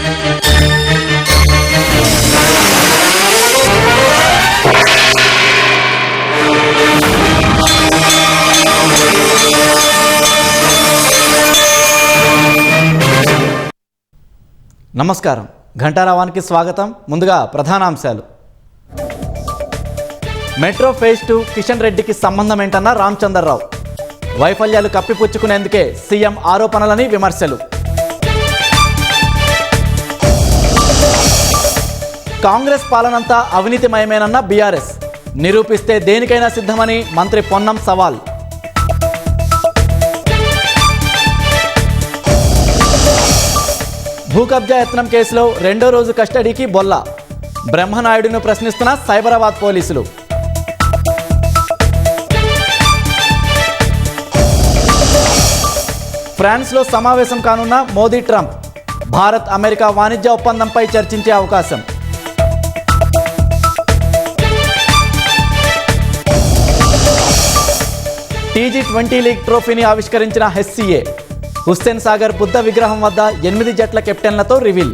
నమస్కారం, ఘంటారావానికి స్వాగతం. ముందుగా ప్రధానాంశాలు. మెట్రో ఫేజ్ 2 కిషన్ రెడ్డికి సంబంధం ఏంటన్న రామచంద్రరావు. వైఫల్యాలు కప్పిపుచ్చుకునేందుకే సీఎం ఆరోపణలని విమర్శలు. కాంగ్రెస్ పాలనంతా అవినీతిమయమేనన్న బీఆర్ఎస్. నిరూపిస్తే దేనికైనా సిద్ధమని మంత్రి పొన్నం సవాల్. భూకబ్జా యత్నం కేసులో రెండో రోజు కస్టడీకి బొల్ల. బ్రహ్మనాయుడును ప్రశ్నిస్తున్న సైబరాబాద్ పోలీసులు. ఫ్రాన్స్లో సమావేశం కానున్న మోదీ ట్రంప్. భారత్ అమెరికా వాణిజ్య ఒప్పందంపై చర్చించే అవకాశం. T20 లీగ్ ట్రోఫీని ఆవిష్కరించిన హెచ్సీఏ. హుస్సేన్ సాగర్ బుద్ధ విగ్రహం వద్ద 8 జట్ల కెప్టెన్లతో రివీల్.